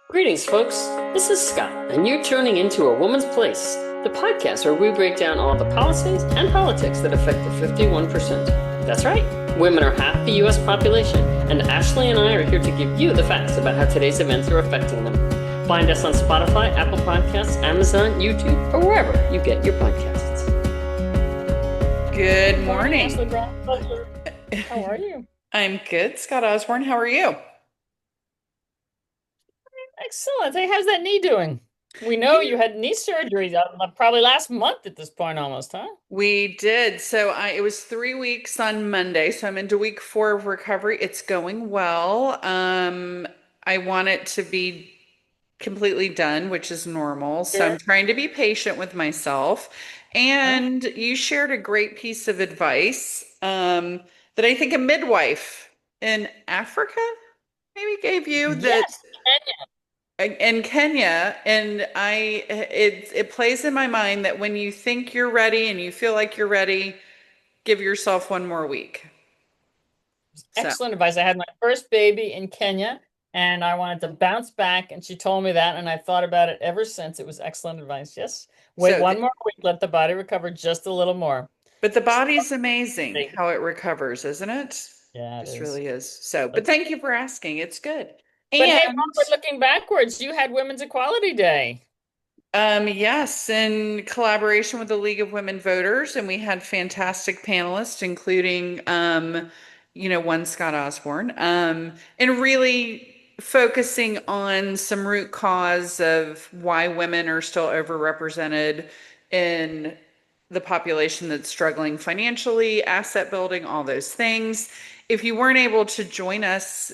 Greetings, folks. This is Scott, and you're tuning into A Woman's Place, the podcast where we break down all the policies and politics that affect the 51%. That's right, women are half the US population, and Ashley and I are here to give you the facts about how today's events are affecting them. Find us on Spotify, Apple Podcasts, Amazon, YouTube, or wherever you get your podcasts. Good morning. Ashley Brown. How are you? I'm good, Scott Osborne. How are you? Excellent. Hey, how's that knee doing? We know you had knee surgery probably last month at this point almost, huh? We did. It was 3 weeks on Monday, so I'm into week 4 of recovery. It's going well. I want it to be completely done, which is normal. So Sure. I'm trying to be patient with myself. And you shared a great piece of advice that I think a midwife in Africa maybe gave you that Yes, Kenya. in Kenya, and it plays in my mind that when you think you're ready and you feel like you're ready, give yourself one more week. So, Excellent advice. I had my first baby in Kenya and I wanted to bounce back, and she told me that, and I thought about it ever since. It was excellent advice. Yes. Wait so one more week, let the body recover just a little more. but the body's amazing how it recovers, isn't it? Yeah, it Just is. really is. So, but But, thank you for asking. It's good. but hey, And onward looking backwards, you had Women's Equality Day. yes, in collaboration with the League of Women Voters, and we had fantastic panelists, including, one Scott Osborne, and really focusing on some root cause of why women are still overrepresented in the population that's struggling financially, asset building, all those things. If you weren't able to join us,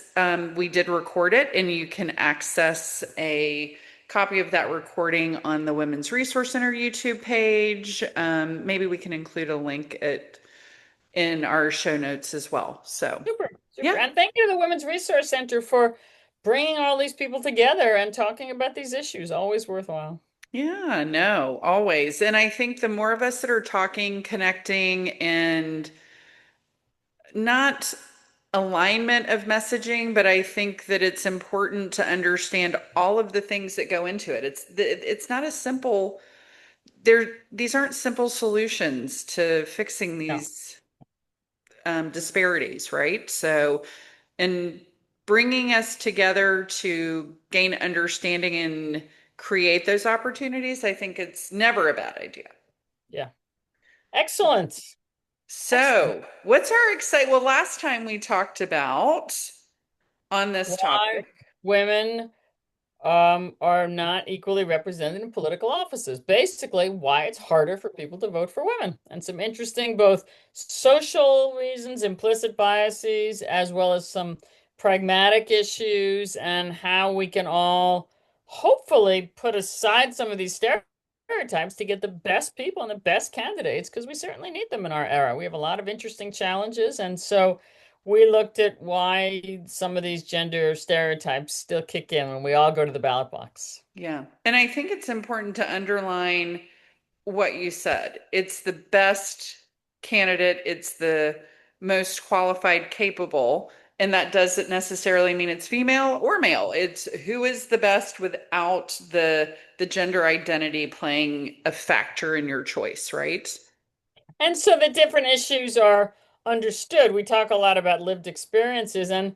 we did record it, and you can access a copy of that recording on the Women's Resource Center YouTube page. Maybe we can include a link in our show notes as well. So, Super, super. yeah, And thank you to the Women's Resource Center for bringing all these people together and talking about these issues. Always worthwhile. yeah, no, always. And I think the more of us that are talking, connecting, and not alignment of messaging, but I think that it's important to understand all of the things that go into it. It's not as simple. These aren't simple solutions to fixing No. these disparities, right? So, and bringing us together to gain understanding and create those opportunities, I think it's never a bad idea. Yeah. Excellent. Excellent. So, what's our excite? Well, last time we talked about on this Why topic. women are not equally represented in political offices. Basically, why it's harder for people to vote for women. And some interesting both social reasons, implicit biases, as well as some pragmatic issues, and how we can all hopefully put aside some of these stereotypes to get the best people and the best candidates, because we certainly need them in our era. We have a lot of interesting challenges, and so we looked at why some of these gender stereotypes still kick in when we all go to the ballot box. Yeah. And I think it's important to underline what you said. It's the best candidate, it's the most qualified, capable, and that doesn't necessarily mean it's female or male. It's who is the best without the gender identity playing a factor in your choice, right? And so the different issues are understood. We talk a lot about lived experiences, and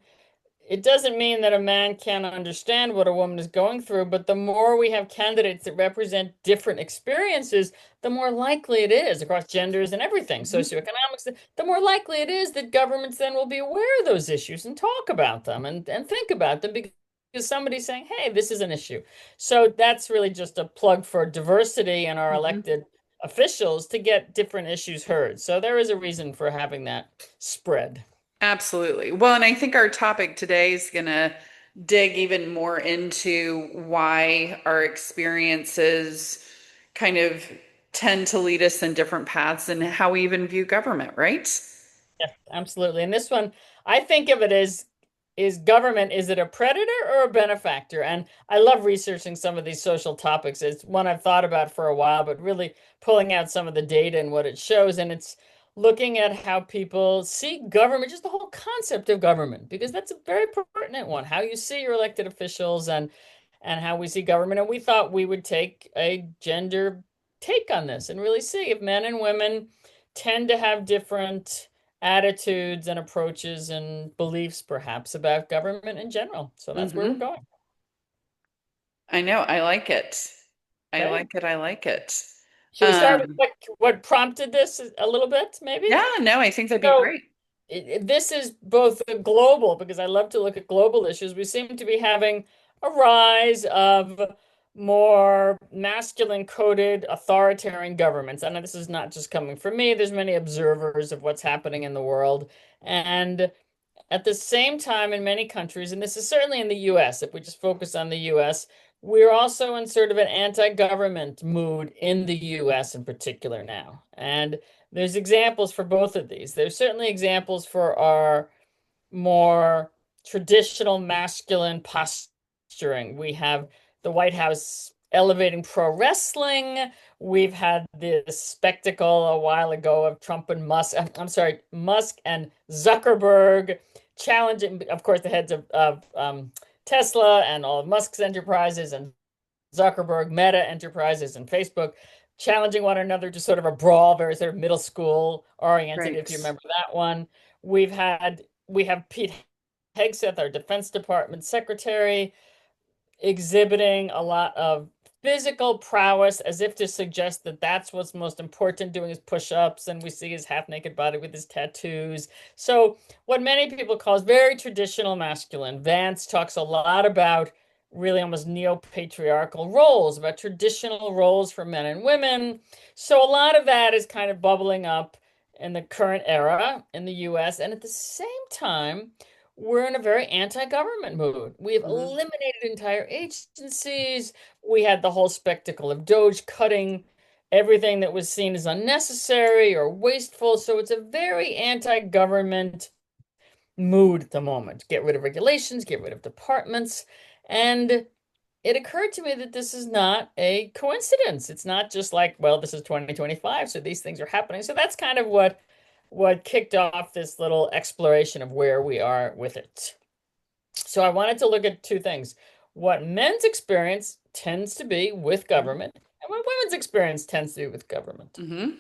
it doesn't mean that a man can't understand what a woman is going through, but the more we have candidates that represent different experiences, the more likely it is across genders and everything, Mhm. socioeconomics, the more likely it is that governments then will be aware of those issues and talk about them and think about them because somebody's saying, hey, this is an issue. So that's really just a plug for diversity in our Mhm. elected officials to get different issues heard. So there is a reason for having that spread. Absolutely. Well, and I think our topic today is going to dig even more into why our experiences kind of tend to lead us in different paths and how we even view government, right? Yeah, absolutely. And this one, I think of it as is government, is it a predator or a benefactor? And I love researching some of these social topics. It's one I've thought about for a while, but really pulling out some of the data and what it shows. And it's looking at how people see government, just the whole concept of government, because that's a very pertinent one, how you see your elected officials and how we see government. And we thought we would take a gender take on this and really see if men and women tend to have different attitudes and approaches and beliefs, perhaps, about government in general. So that's where we're Hmm. going. I know. I like it. I Okay. like it. I like it. Should we start with Um, what prompted this a little bit, maybe? yeah, no, I think that'd be So great. this is both global, because I love to look at global issues. We seem to be having a rise of more masculine coded authoritarian governments. I know this is not just coming from me. There's many observers of what's happening in the world. And at the same time, in many countries, and this is certainly in the US, if we just focus on the US, we're also in sort of an anti-government mood in the US in particular now. And there's examples for both of these. There's certainly examples for our more traditional masculine posturing. We have the White House elevating pro wrestling. We've had this spectacle a while ago of Trump and Musk. I'm sorry, Musk and Zuckerberg challenging, of course, the heads of Tesla and all of Musk's enterprises, and Zuckerberg, Meta Enterprises, and Facebook challenging one another to sort of a brawl, very sort of middle school oriented, Right. if you remember that one. We have Pete Hegseth, our Defense Department secretary, exhibiting a lot of physical prowess as if to suggest that that's what's most important, doing his push-ups, and we see his half-naked body with his tattoos. So what many people call is very traditional masculine. Vance talks a lot about really almost neo-patriarchal roles, about traditional roles for men and women. So a lot of that is kind of bubbling up in the current era in the US, and at the same time we're in a very anti-government mood. We have Hmm. eliminated entire agencies. We had the whole spectacle of Doge cutting everything that was seen as unnecessary or wasteful. So it's a very anti-government mood at the moment. Get rid of regulations, get rid of departments. And it occurred to me that this is not a coincidence. It's not just like, well, this is 2025, so these things are happening. So that's kind of what kicked off this little exploration of where we are with it. So I wanted to look at two things. What men's experience tends to be with government, and what women's experience tends to be with government. Hmm.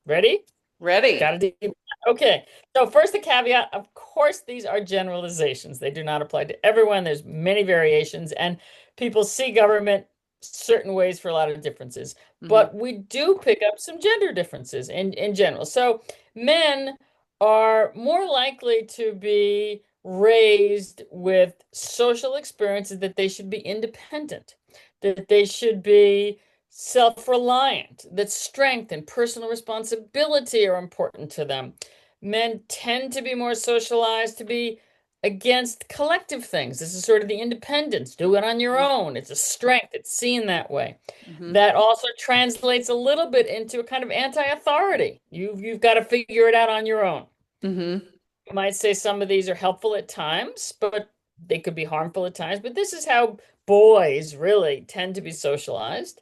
Ready? Got Ready. to do. Okay. So first, the caveat, of course, these are generalizations. They do not apply to everyone. There's many variations, and people see government certain ways for a lot of differences. Hmm. But we do pick up some gender differences in general. So men are more likely to be raised with social experiences that they should be independent, that they should be self-reliant, that strength and personal responsibility are important to them. Men tend to be more socialized to be against collective things. This is sort of the independence. Do it on your own. It's a strength. It's seen that way. Hmm. That also translates a little bit into a kind of anti-authority. You've got to figure it out on your own. Hmm. You might say some of these are helpful at times, but they could be harmful at times. But this is how boys really tend to be socialized.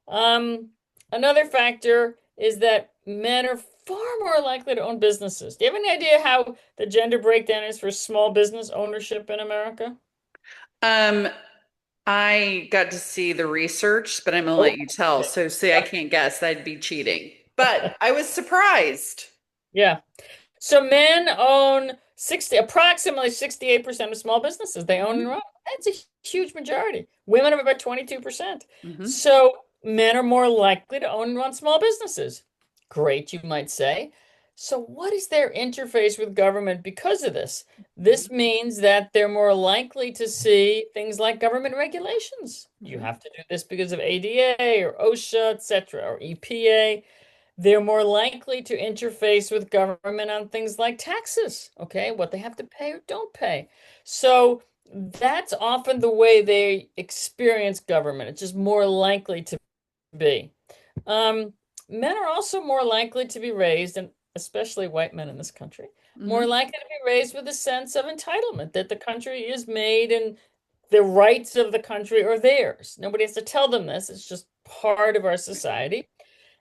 Um, Another factor is that men are far more likely to own businesses. Do you have any idea how the gender breakdown is for small business ownership in America? Um, I got to see the research, but I'm gonna Oh, let you tell. okay. So, see, I Yeah. can't guess. That'd be cheating. But I was surprised. Yeah. So men own approximately 68% of small businesses. They own and Hmm. run. That's a huge majority. Women are about 22%. Hmm. So men are more likely to own and run small businesses. Great, you might say. So what is their interface with government because of this? This means that they're more likely to see things like government regulations. You Hmm. have to do this because of ADA or OSHA, etc., or EPA. They're more likely to interface with government on things like taxes, okay, what they have to pay or don't pay. So that's often the way they experience government. It's just more likely to be. Um, Men are also more likely to be raised, and especially white men in this country, more Hmm. likely to be raised with a sense of entitlement that the country is made and the rights of the country are theirs. Nobody has to tell them this. It's just part of our society.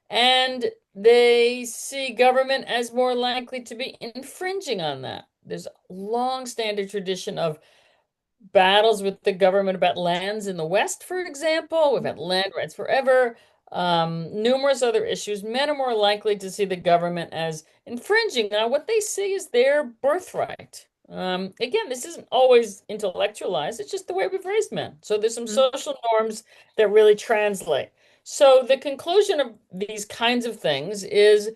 And they see government as more likely to be infringing on that. There's a long-standing tradition of battles with the government about lands in the West, for example. We've had land rights forever. Numerous other issues. Men are more likely to see the government as infringing on what they see as their birthright. Again, this isn't always intellectualized, it's just the way we've raised men. So there's some Mhm. social norms that really translate. So the conclusion of these kinds of things is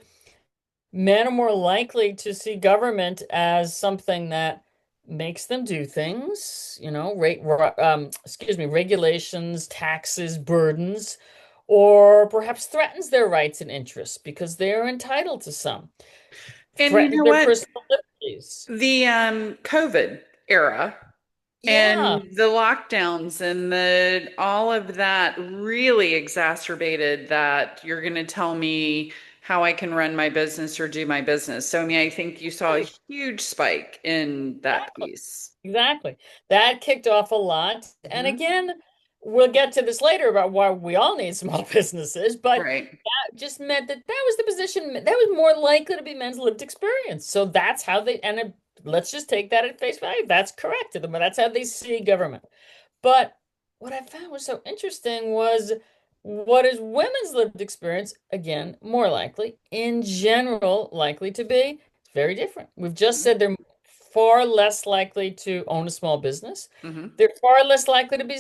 men are more likely to see government as something that makes them do things, regulations, taxes, burdens, or perhaps threatens their rights and interests because they are entitled to some, And you threatens know their what? personal liberties. The COVID era Yeah, and the lockdowns and the all of that really exacerbated that you're going to tell me how I can run my business or do my business. So I mean, I think you saw a huge spike in that exactly. piece. Exactly. That kicked off a lot. And Hmm. again, we'll get to this later about why we all need small businesses, but Right. just meant that that was the position that was more likely to be men's lived experience. So that's how they, and let's just take that at face value. That's correct. That's how they see government. But what I found was so interesting was what is women's lived experience, again, more likely, in general, likely to be? It's very different. We've just Hmm. said they're far less likely to own a small business. Hmm. They're far less likely to be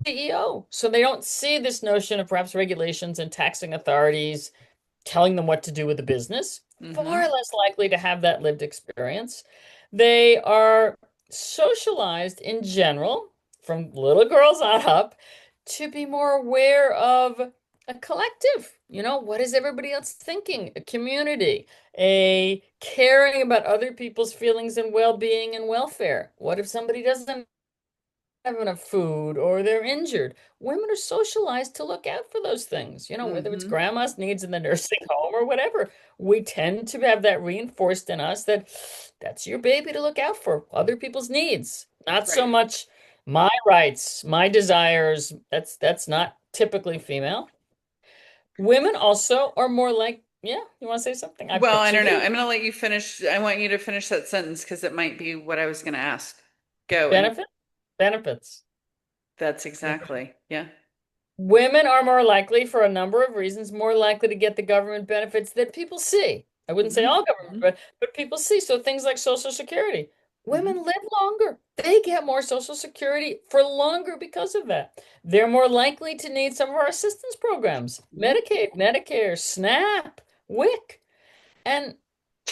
CEO. So they don't see this notion of perhaps regulations and taxing authorities telling them what to do with the business, far Hmm. less likely to have that lived experience. They are socialized in general, from little girls on up, to be more aware of a collective. What is everybody else thinking? A community, a caring about other people's feelings and well-being and welfare. What if somebody doesn't have enough food or they're injured? Women are socialized to look out for those things, whether it's Hmm. grandma's needs in the nursing home or whatever. We tend to have that reinforced in us that that's your baby to look out for other people's needs, not so Right. much my rights, my desires. That's not typically female. Women also are more like, yeah, you want to say something? I Well, bet I you don't know. do. I'm going to let you finish. I want you to finish that sentence because it might be what I was going to ask. Go. And Benefit, benefits. that's exactly. Yeah. Women are more likely, for a number of reasons, more likely to get the government benefits that people see. I wouldn't say Hmm. all government, Hmm. but people see. So things like Social Security. Hmm. Women live longer. They get more Social Security for longer because of that. They're more likely to need some of our assistance programs, Hmm. Medicaid, Medicare, SNAP, WIC. And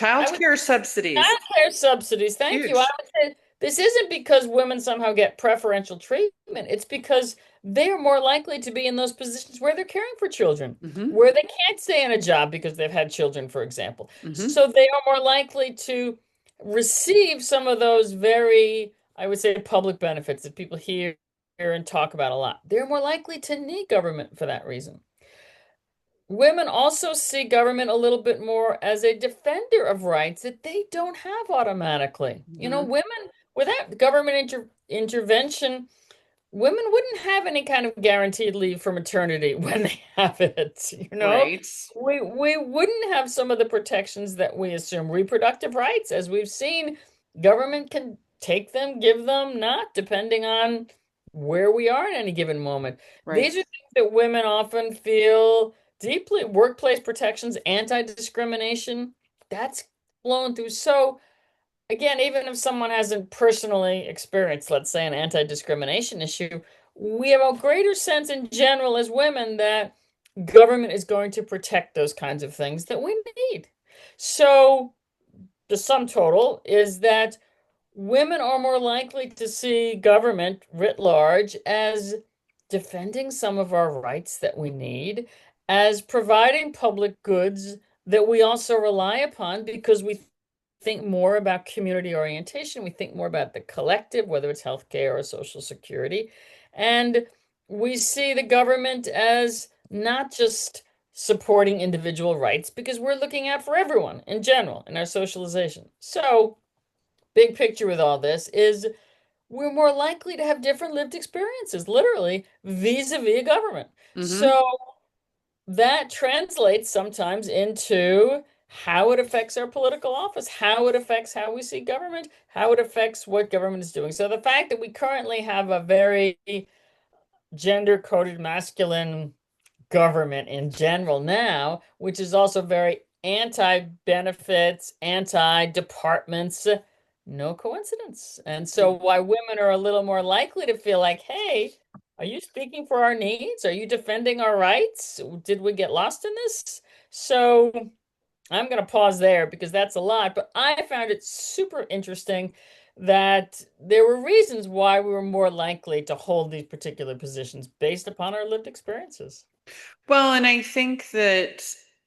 I would Childcare subsidies. Childcare subsidies. Thank you. I Huge. would say this isn't because women somehow get preferential treatment. It's because they're more likely to be in those positions where they're caring for children, Hmm. where they can't stay in a job because they've had children, for example. Hmm. So they are more likely to receive some of those very, I would say, public benefits that people hear and talk about a lot. They're more likely to need government for that reason. Women also see government a little bit more as a defender of rights that they don't have automatically. Hmm. Women, without government intervention, women wouldn't have any kind of guaranteed leave for maternity when they have it. Right. We wouldn't have some of the protections that we assume. Reproductive rights, as we've seen, government can take them, give them, not, depending on where we are at any given moment. These Right. are things that women often feel deeply. Workplace protections, anti-discrimination, that's flown through. So again, even if someone hasn't personally experienced, let's say, an anti-discrimination issue, we have a greater sense in general as women that government is going to protect those kinds of things that we need. So the sum total is that women are more likely to see government writ large as defending some of our rights that we need, as providing public goods that we also rely upon because we think more about community orientation. We think more about the collective, whether it's healthcare or social security. And we see the government as not just supporting individual rights because we're looking out for everyone in general in our socialization. So, big picture with all this is we're more likely to have different lived experiences, literally, vis-a-vis government. Hmm. So that translates sometimes into how it affects our political office, how it affects how we see government, how it affects what government is doing. So the fact that we currently have a very gender-coded masculine government in general now, which is also very anti-benefits, anti-departments. No coincidence. And so why women are a little more likely to feel like, hey, are you speaking for our needs? Are you defending our rights? Did we get lost in this? So I'm going to pause there because that's a lot, but I found it super interesting that there were reasons why we were more likely to hold these particular positions based upon our lived experiences. Well, and I think that,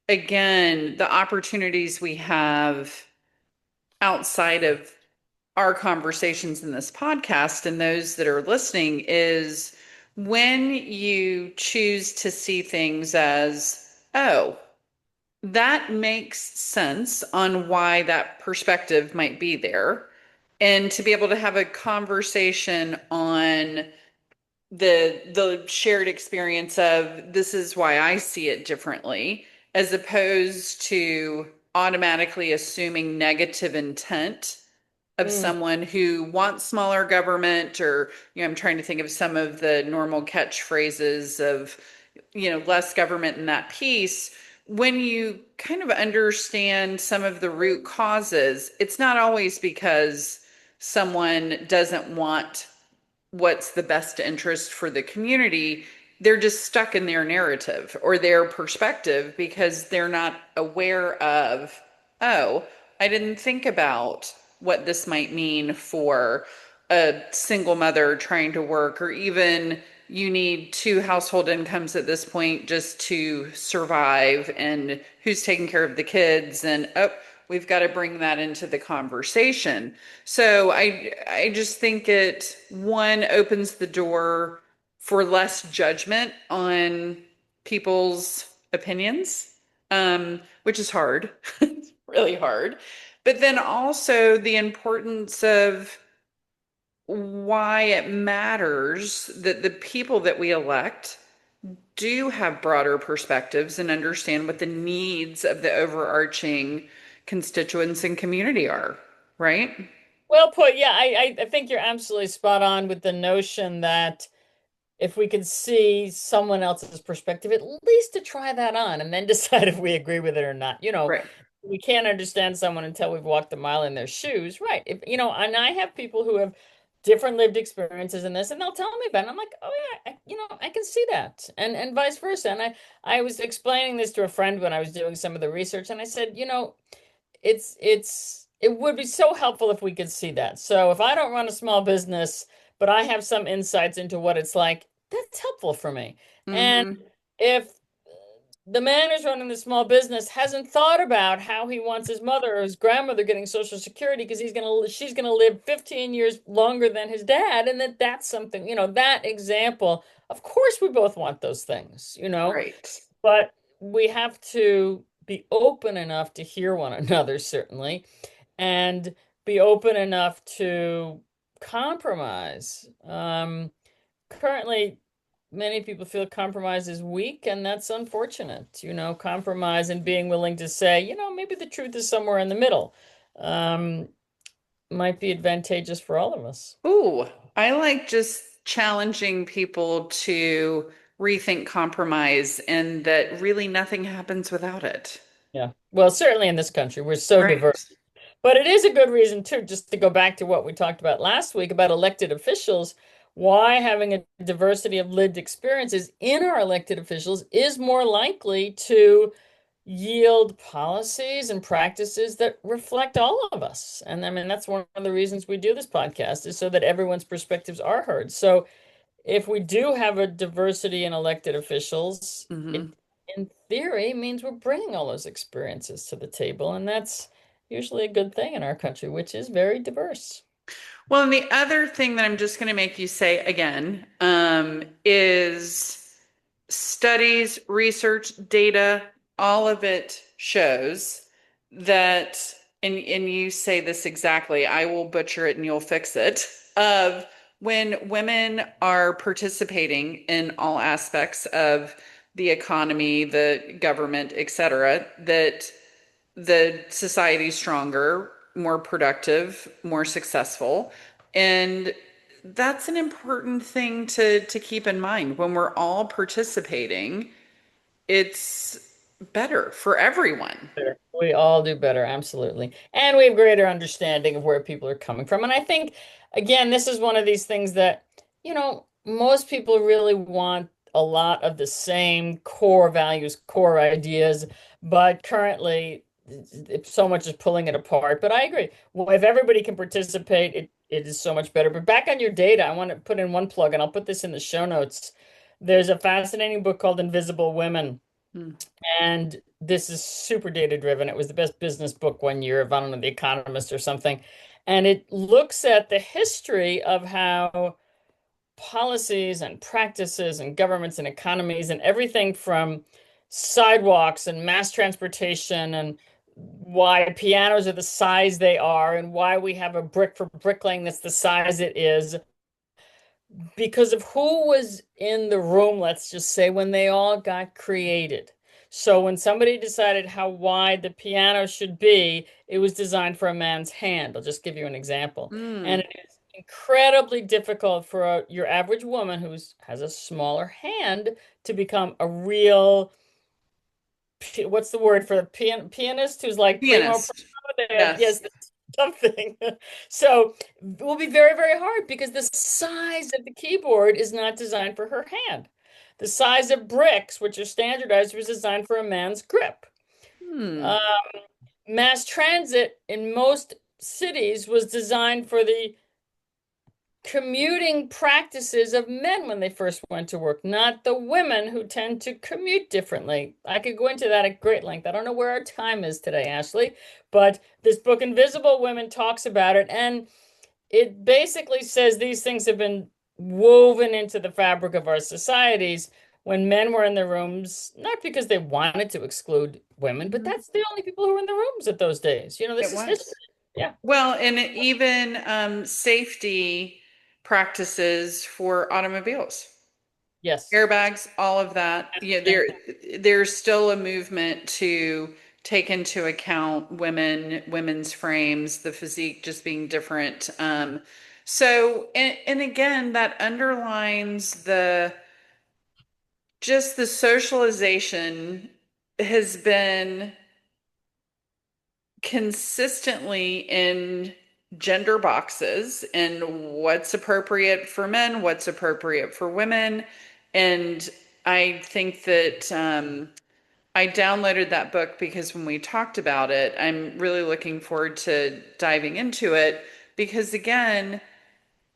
again, the opportunities we have outside of our conversations in this podcast and those that are listening is when you choose to see things as, oh, that makes sense on why that perspective might be there. And to be able to have a conversation on the shared experience of this is why I see it differently, as opposed to automatically assuming negative intent of Mm. someone who wants smaller government, or I'm trying to think of some of the normal catchphrases of less government in that piece. When you kind of understand some of the root causes, it's not always because someone doesn't want what's the best interest for the community. They're just stuck in their narrative or their perspective because they're not aware of, oh, I didn't think about what this might mean for a single mother trying to work, or even you need two household incomes at this point just to survive, and who's taking care of the kids, and oh, we've got to bring that into the conversation. So I just think it one opens the door for less judgment on people's opinions, which is hard. It's really hard. But then also the importance of why it matters that the people that we elect do have broader perspectives and understand what the needs of the overarching constituents and community are, right? Well put. Yeah, I think you're absolutely spot on with the notion that if we could see someone else's perspective, at least to try that on and then decide if we agree with it or not. Right. We can't understand someone until we've walked a mile in their shoes. Right. If, and I have people who have different lived experiences in this, and they'll tell me about it. I'm like, oh yeah, I can see that. And vice versa. And I was explaining this to a friend when I was doing some of the research, and I said, it would be so helpful if we could see that. So if I don't run a small business, but I have some insights into what it's like, that's helpful for me. And Mm-hmm. if the man who's running the small business hasn't thought about how he wants his mother or his grandmother getting Social Security because she's gonna live 15 years longer than his dad, and that's something, that example. Of course, we both want those things. Right. But we have to be open enough to hear one another, certainly, and be open enough to compromise. Currently, many people feel compromise is weak, and that's unfortunate. Compromise and being willing to say, maybe the truth is somewhere in the middle, um, might be advantageous for all of us. Ooh, I like just challenging people to rethink compromise and that really nothing happens without it. Yeah. Well, certainly in this country, we're so diverse. Right. But it is a good reason too, just to go back to what we talked about last week about elected officials, why having a diversity of lived experiences in our elected officials is more likely to yield policies and practices that reflect all of us. And I mean, that's one of the reasons we do this podcast is so that everyone's perspectives are heard. So if we do have a diversity in elected officials, Mm-hmm. it in theory means we're bringing all those experiences to the table, and that's usually a good thing in our country, which is very diverse. Well, and the other thing that I'm just going to make you say again, is studies, research, data, all of it shows that, and you say this exactly, I will butcher it and you'll fix it, of when women are participating in all aspects of the economy, the government, etc., that the society stronger, more productive, more successful. And that's an important thing to keep in mind. When we're all participating, it's better for everyone. Better. We all do better, absolutely. And we have greater understanding of where people are coming from. And I think, again, this is one of these things that, most people really want a lot of the same core values, core ideas, but currently so much is pulling it apart. But I agree. Well, if everybody can participate, it is so much better. But back on your data, I want to put in one plug, and I'll put this in the show notes. There's a fascinating book called Invisible Women. Hmm. And this is super data driven. It was the best business book one year of, I don't know, The Economist or something. And it looks at the history of how policies and practices and governments and economies and everything from sidewalks and mass transportation and why pianos are the size they are and why we have a brick for bricklaying that's the size it is because of who was in the room, let's just say, when they all got created. So when somebody decided how wide the piano should be, it was designed for a man's hand. I'll just give you an example. And Mm. it is incredibly difficult for your average woman who has a smaller hand to become a real, what's the word for a pianist who's like primo Pianist. pro? Yes, Yes. something. So it will be very, very hard because the size of the keyboard is not designed for her hand. The size of bricks, which are standardized, was designed for a man's grip. Hmm. Uh, Mass transit in most cities was designed for the commuting practices of men when they first went to work, not the women who tend to commute differently. I could go into that at great length. I don't know where our time is today, Ashley, but this book, Invisible Women, talks about it. And it basically says these things have been woven into the fabric of our societies when men were in the rooms, not because they wanted to exclude women, but Mhm. that's the only people who were in the rooms at those days. This It is history. was. Yeah. Well, and even safety practices for automobiles, Yes. airbags, all of that. Yeah, there's still a movement to take into account women's frames, the physique just being different. And again, that underlines the socialization has been consistently in gender boxes and what's appropriate for men, what's appropriate for women. And I think that I downloaded that book because when we talked about it, I'm really looking forward to diving into it because, again,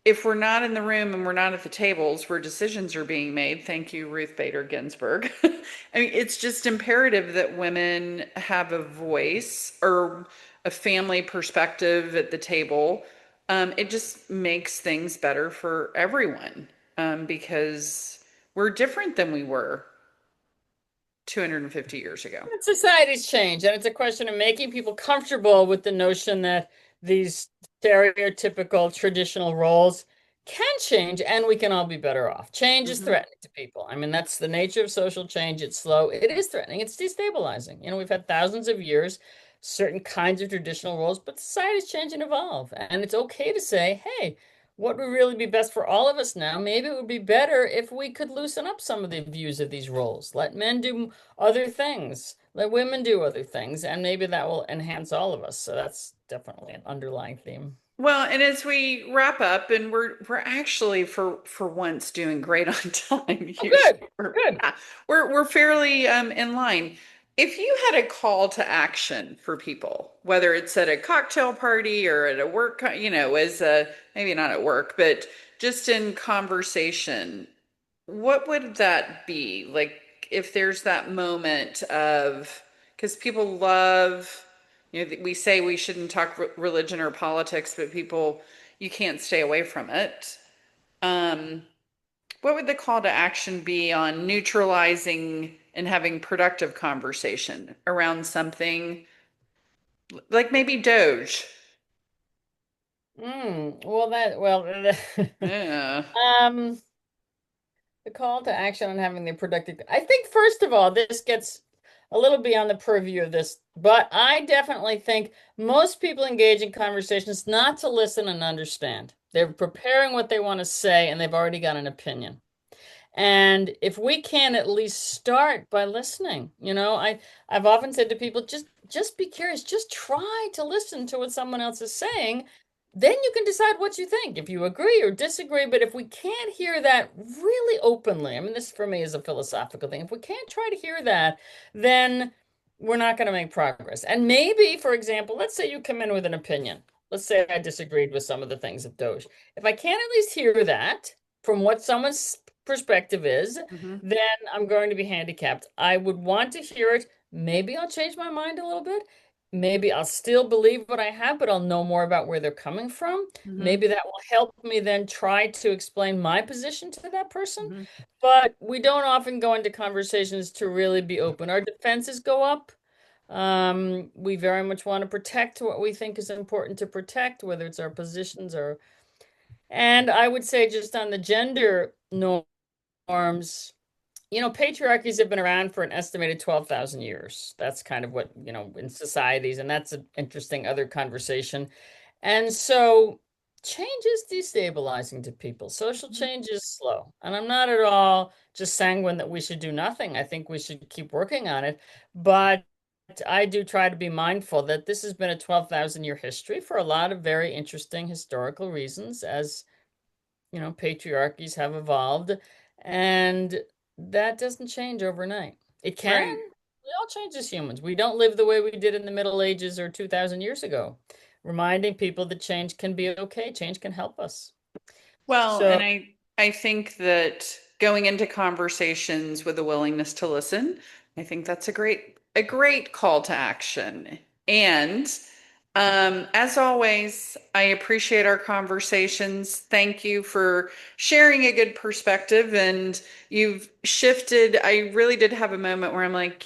if we're not in the room and we're not at the tables where decisions are being made, thank you, Ruth Bader Ginsburg. I mean, it's just imperative that women have a voice or a family perspective at the table. It just makes things better for everyone because we're different than we were 250 years ago. Societies change, and it's a question of making people comfortable with the notion that these stereotypical traditional roles can change and we can all be better off. Change is Hmm. threatening to people. I mean, that's the nature of social change. It's slow, it is threatening, it's destabilizing. We've had thousands of years, certain kinds of traditional roles, but societies change and evolve. And it's okay to say, hey, what would really be best for all of us now? Maybe it would be better if we could loosen up some of the views of these roles. Let men do other things. Let women do other things, and maybe that will enhance all of us. So that's definitely an underlying theme. Well, and as we wrap up, and we're actually for once doing great on time. Oh, Usually good, good. we're fairly in line. If you had a call to action for people, whether it's at a cocktail party or at a work, as a maybe not at work, but just in conversation, what would that be? Like if there's that moment of, because people love, we say we shouldn't talk religion or politics, but people, you can't stay away from it. Um, what would the call to action be on neutralizing and having productive conversation around something like maybe Doge? Yeah. um, the call to action on having the productive. I think first of all, this gets a little beyond the purview of this, but I definitely think most people engage in conversations not to listen and understand. They're preparing what they want to say and they've already got an opinion. And if we can at least start by listening, I've often said to people, just be curious, just try to listen to what someone else is saying. Then you can decide what you think, if you agree or disagree. But if we can't hear that really openly, I mean, this for me is a philosophical thing. If we can't try to hear that, then we're not going to make progress. And maybe, for example, let's say you come in with an opinion. Let's say I disagreed with some of the things of Doge. If I can't at least hear that from what someone's perspective is, Hmm. then I'm going to be handicapped. I would want to hear it. Maybe I'll change my mind a little bit. Maybe I'll still believe what I have, but I'll know more about where they're coming from. Hmm. Maybe that will help me then try to explain my position to that person. Hmm. But we don't often go into conversations to really be open. Our defenses go up. We very much want to protect what we think is important to protect, whether it's our positions or, and I would say just on the gender norms, patriarchies have been around for an estimated 12,000 years. That's kind of what, in societies, and that's an interesting other conversation. And so change is destabilizing to people. Social change is slow. And I'm not at all just sanguine that we should do nothing. I think we should keep working on it. But I do try to be mindful that this has been a 12,000-year history for a lot of very interesting historical reasons, as patriarchies have evolved, and that doesn't change overnight. It can. Right. We all change as humans. We don't live the way we did in the Middle Ages or 2,000 years ago. Reminding people that change can be okay, change can help us. Well, So, and I think that going into conversations with a willingness to listen, I think that's a great call to action. And as always, I appreciate our conversations. Thank you for sharing a good perspective. And you've shifted. I really did have a moment where I'm like,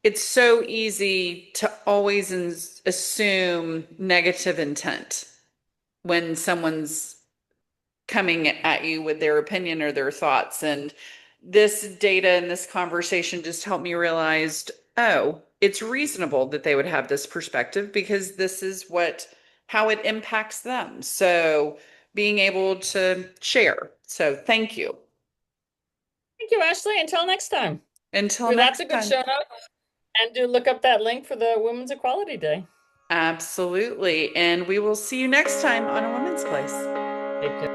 it's so easy to always assume negative intent when someone's coming at you with their opinion or their thoughts. And this data and this conversation just helped me realize, oh, it's reasonable that they would have this perspective because this is how it impacts them. So being able to share. So thank you. thank you, Ashley. Until next time. Until Well, that's next a good time. show note. And do look up that link for the Women's Equality Day. Absolutely. And we will see you next time on A Woman's Place. Take care.